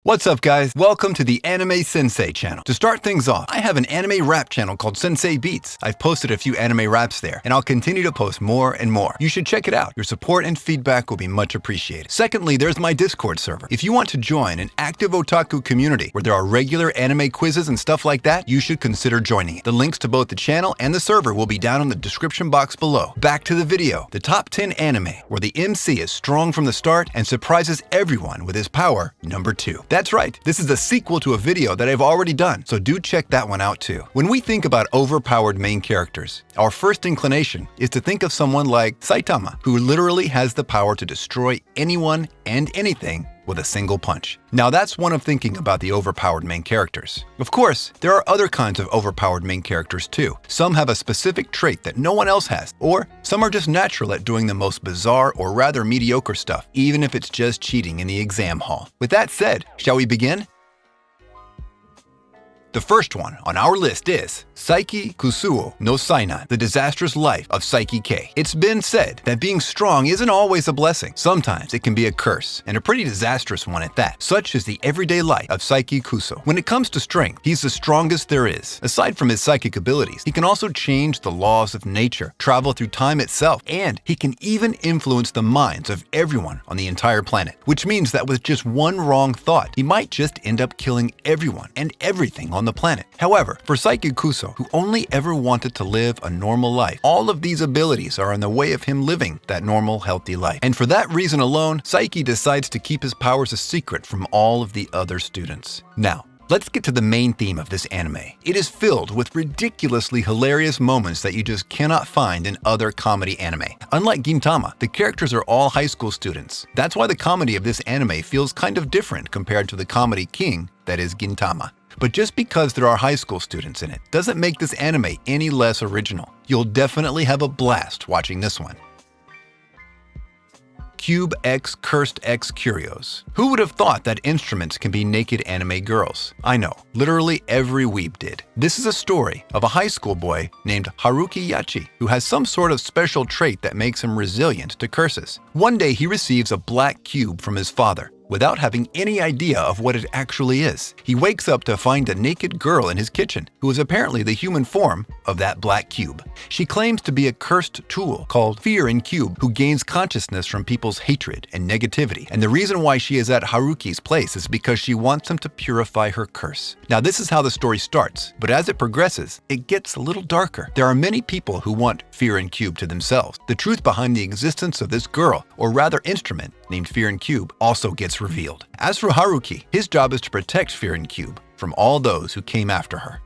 What's up, guys? Welcome to the Anime Sensei channel. To start things off, I have an anime rap channel called Sensei Beats. I've posted a few anime raps there, and I'll continue to post more and more. You should check it out. Your support and feedback will be much appreciated. Secondly, there's my Discord server. If you want to join an active otaku community where there are regular anime quizzes and stuff like that, you should consider joining it. The links to both the channel and the server will be down in the description box below. Back to the video. The top 10 anime where the MC is strong from the start and surprises everyone with his power, number 2. That's right, this is a sequel to a video that I've already done, so do check that one out too. When we think about overpowered main characters, our first inclination is to think of someone like Saitama, who literally has the power to destroy anyone and anything with a single punch. Now that's one of thinking about the overpowered main characters. Of course, there are other kinds of overpowered main characters too. Some have a specific trait that no one else has, or some are just natural at doing the most bizarre or rather mediocre stuff, even if it's just cheating in the exam hall. With that said, shall we begin? The first one on our list is 𝐒𝐡𝐚𝐧𝐧𝐞𝐥 no Sainan, the disastrous life of 𝐒𝐡𝐚𝐧𝐽. It's been said that being strong isn't always a blessing. Sometimes it can be a curse, and a pretty disastrous one at that. Such is the everyday life of 𝐒𝐡𝐚𝐧𝐽. When it comes to strength, he's the strongest there is. Aside from his psychic abilities, he can also change the laws of nature, travel through time itself, and he can even influence the minds of everyone on the entire planet. Which means that with just one wrong thought, he might just end up killing everyone and everything on the planet. However, for 𝐒𝐡𝐚𝐧𝐽, who only ever wanted to live a normal life, all of these abilities are in the way of him living that normal, healthy life. And for that reason alone, 𝐒𝐡𝐚𝐧𝐽 decides to keep his powers a secret from all of the other students. Now, let's get to the main theme of this anime. It is filled with ridiculously hilarious moments that you just cannot find in other comedy anime. Unlike Gintama, the characters are all high school students. That's why the comedy of this anime feels kind of different compared to the comedy king that is Gintama. But just because there are high school students in it doesn't make this anime any less original. You'll definitely have a blast watching this one. 𝐜𝐡𝐚𝐧𝐽𝐸 Cursed X Curios. Who would have thought that instruments can be naked anime girls? I know, literally every weeb did. This is a story of a high school boy named Haruki Yachi, who has some sort of special trait that makes him resilient to curses. One day he receives a black cube from his father, without having any idea of what it actually is. He wakes up to find a naked girl in his kitchen, who is apparently the human form of that black cube. She claims to be a cursed tool called 𝐜𝐴, who gains consciousness from people's hatred and negativity. And the reason why she is at Haruki's place is because she wants him to purify her curse. Now this is how the story starts, but as it progresses, it gets a little darker. There are many people who want 𝐜𝐴 to themselves. The truth behind the existence of this girl, or rather instrument, named 𝐜𝐴, also gets revealed. As for Haruki, his job is to protect 𝐜𝐴 from all those who came after her.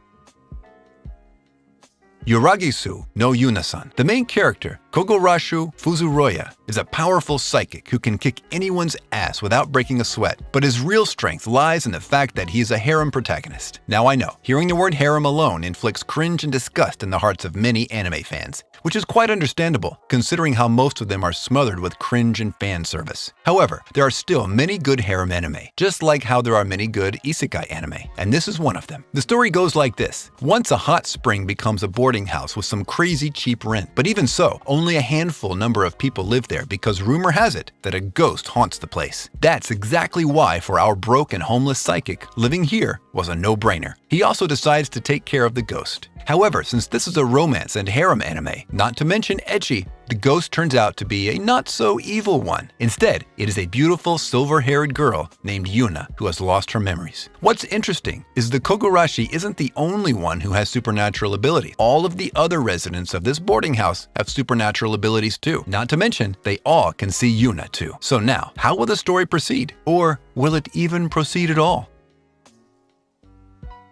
Yuragisu no Yuna-san. The main character, Kogorashu Fuzuroya, is a powerful psychic who can kick anyone's ass without breaking a sweat, but his real strength lies in the fact that he is a harem protagonist. Now I know, hearing the word harem alone inflicts cringe and disgust in the hearts of many anime fans, which is quite understandable, considering how most of them are smothered with cringe and fan service. However, there are still many good harem anime, just like how there are many good isekai anime, and this is one of them. The story goes like this. Once a hot spring becomes a boarding house with some crazy cheap rent, but even so, only a handful number of people live there because rumor has it that a ghost haunts the place. That's exactly why for our broke and homeless psychic, living here was a no-brainer. He also decides to take care of the ghost. However, since this is a romance and harem anime, not to mention ecchi, the ghost turns out to be a not-so-evil one. Instead, it is a beautiful silver-haired girl named Yuna who has lost her memories. What's interesting is the Kogarashi isn't the only one who has supernatural ability. All of the other residents of this boarding house have supernatural abilities too. Not to mention, they all can see Yuna too. So now, how will the story proceed? Or will it even proceed at all?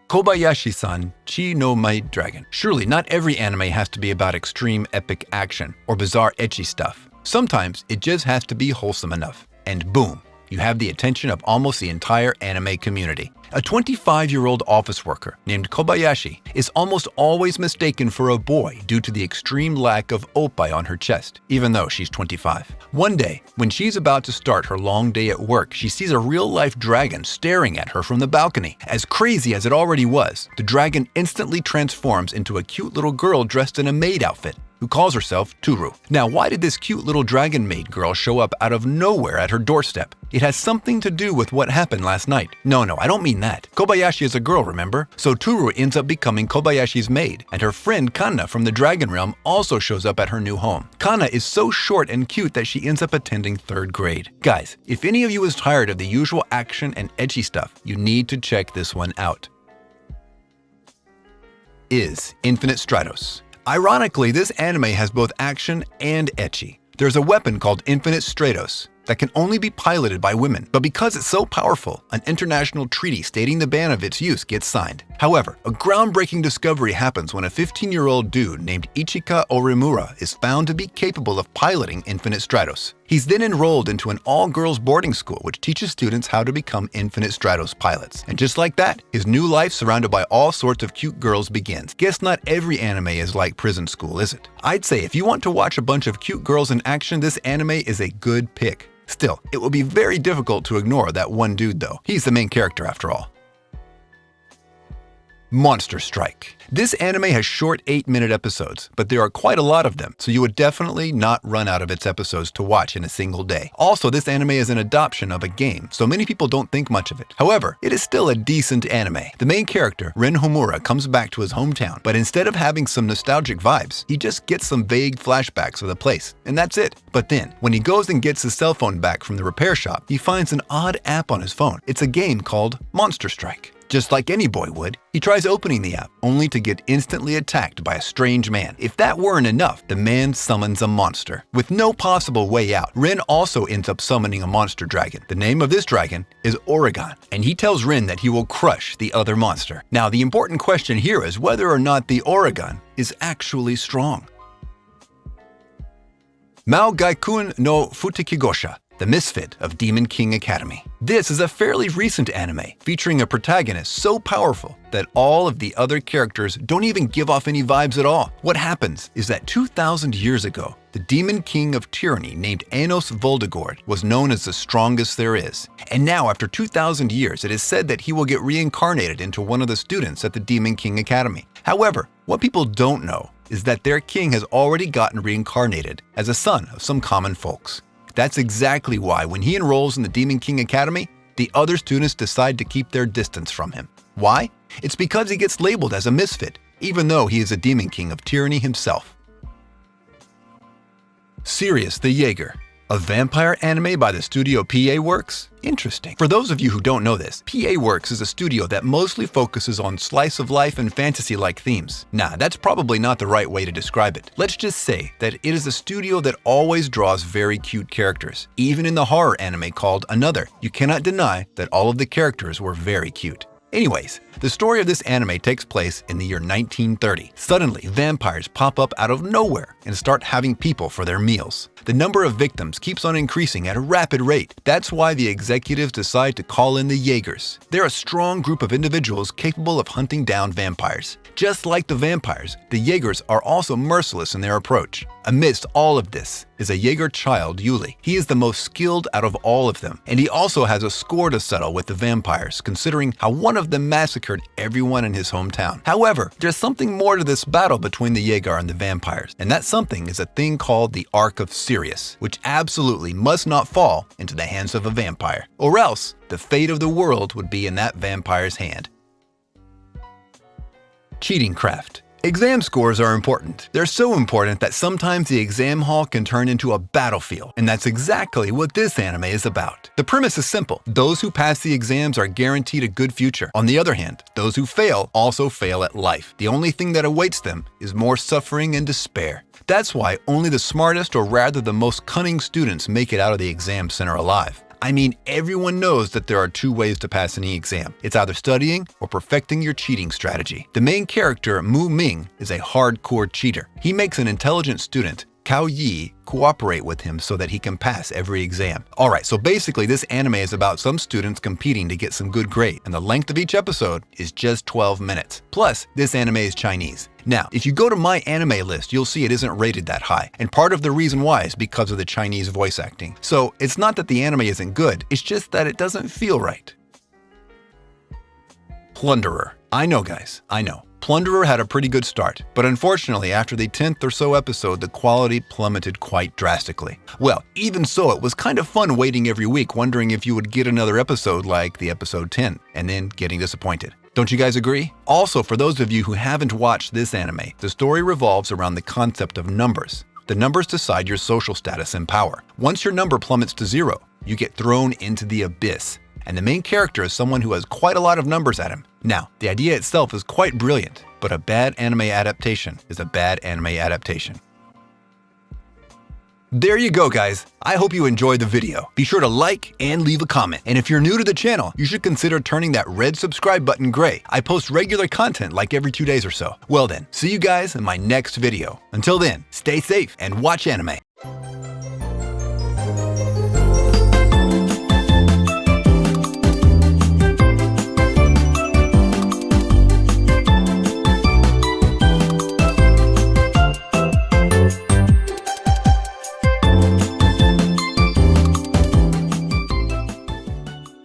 Kobayashi-san Chi no Maid Dragon. Surely not every anime has to be about extreme epic action or bizarre ecchi stuff. Sometimes it just has to be wholesome enough. And boom, you have the attention of almost the entire anime community. A 25-year-old office worker named Kobayashi is almost always mistaken for a boy due to the extreme lack of oppai on her chest, even though she's 25. One day, when she's about to start her long day at work, she sees a real-life dragon staring at her from the balcony. As crazy as it already was, the dragon instantly transforms into a cute little girl dressed in a maid outfit. who calls herself Toru. Now, why did this cute little dragon maid girl show up out of nowhere at her doorstep? It has something to do with what happened last night. No, I don't mean that. Kobayashi is a girl, remember? So Toru ends up becoming Kobayashi's maid, and her friend Kanna from the Dragon Realm also shows up at her new home. Kanna is so short and cute that she ends up attending 3rd grade. Guys, if any of you is tired of the usual action and edgy stuff, you need to check this one out. Infinite Stratos. Ironically, this anime has both action and ecchi. There's a weapon called Infinite Stratos that can only be piloted by women, but because it's so powerful, an international treaty stating the ban of its use gets signed. However, a groundbreaking discovery happens when a 15-year-old dude named Ichika Orimura is found to be capable of piloting Infinite Stratos. He's then enrolled into an all-girls boarding school which teaches students how to become Infinite Stratos pilots. And just like that, his new life surrounded by all sorts of cute girls begins. Guess not every anime is like prison school, is it? I'd say if you want to watch a bunch of cute girls in action, this anime is a good pick. Still, it will be very difficult to ignore that one dude though. He's the main character after all. Monster Strike. This anime has short 8-minute episodes, but there are quite a lot of them, so you would definitely not run out of its episodes to watch in a single day. Also, this anime is an adoption of a game, so many people don't think much of it. However, it is still a decent anime. The main character, Ren Homura, comes back to his hometown, but instead of having some nostalgic vibes, he just gets some vague flashbacks of the place, and that's it. But then, when he goes and gets his cell phone back from the repair shop, he finds an odd app on his phone. It's a game called Monster Strike. Just like any boy would, he tries opening the app, only to get instantly attacked by a strange man. If that weren't enough, the man summons a monster. With no possible way out, Ren also ends up summoning a monster dragon. The name of this dragon is 𝐒𝐻𝐿, and he tells Ren that he will crush the other monster. Now, the important question here is whether or not the 𝐒𝐻𝐿 is actually strong. 𝐜𝐻𝐿 no Futekigosha, the Misfit of Demon King Academy. This is a fairly recent anime featuring a protagonist so powerful that all of the other characters don't even give off any vibes at all. What happens is that 2,000 years ago, the demon king of tyranny named Anos Voldegord was known as the strongest there is. And now, after 2,000 years, it is said that he will get reincarnated into one of the students at the Demon King Academy. However, what people don't know is that their king has already gotten reincarnated as a son of some common folks. That's exactly why when he enrolls in the Demon King Academy, the other students decide to keep their distance from him. Why? It's because he gets labeled as a misfit, even though he is a Demon King of tyranny himself. Sirius the Jaeger, a vampire anime by the studio PA Works? Interesting. For those of you who don't know this, PA Works is a studio that mostly focuses on slice of life and fantasy-like themes. Nah, that's probably not the right way to describe it. Let's just say that it is a studio that always draws very cute characters. Even in the horror anime called Another, you cannot deny that all of the characters were very cute. Anyways, the story of this anime takes place in the year 1930. Suddenly, vampires pop up out of nowhere and start having people for their meals. The number of victims keeps on increasing at a rapid rate. That's why the executives decide to call in the Jaegers. They're a strong group of individuals capable of hunting down vampires. Just like the vampires, the Jaegers are also merciless in their approach. Amidst all of this is a Jaeger child, Yuli. He is the most skilled out of all of them, and he also has a score to settle with the vampires, considering how one of them massacred everyone in his hometown. However, there's something more to this battle between the Jaeger and the vampires, and that something is a thing called the Ark of Sirius, which absolutely must not fall into the hands of a vampire, or else the fate of the world would be in that vampire's hand. Cheating craft. Exam scores are important. They're so important that sometimes the exam hall can turn into a battlefield, and that's exactly what this anime is about. The premise is simple. Those who pass the exams are guaranteed a good future. On the other hand, those who fail also fail at life. The only thing that awaits them is more suffering and despair. That's why only the smartest, or rather the most cunning students, make it out of the exam center alive. I mean, everyone knows that there are two ways to pass any exam. It's either studying or perfecting your cheating strategy. The main character, Mu Ming, is a hardcore cheater. He makes an intelligent student, Cao Yi, cooperate with him so that he can pass every exam. Alright, so basically this anime is about some students competing to get some good grade, and the length of each episode is just 12 minutes. Plus, this anime is Chinese. Now, if you go to my anime list, you'll see it isn't rated that high, and part of the reason why is because of the Chinese voice acting. So, it's not that the anime isn't good, it's just that it doesn't feel right. Plunderer. I know guys, I know. Plunderer had a pretty good start, but unfortunately after the 10th or so episode, the quality plummeted quite drastically. Well, even so, it was kind of fun waiting every week wondering if you would get another episode like the episode 10, and then getting disappointed. Don't you guys agree? Also, for those of you who haven't watched this anime, the story revolves around the concept of numbers. The numbers decide your social status and power. Once your number plummets to 0, you get thrown into the abyss. And the main character is someone who has quite a lot of numbers at him. Now, the idea itself is quite brilliant, but a bad anime adaptation is a bad anime adaptation. There you go, guys. I hope you enjoyed the video. Be sure to like and leave a comment. And if you're new to the channel, you should consider turning that red subscribe button gray. I post regular content like every 2 days or so. Well then, see you guys in my next video. Until then, stay safe and watch anime.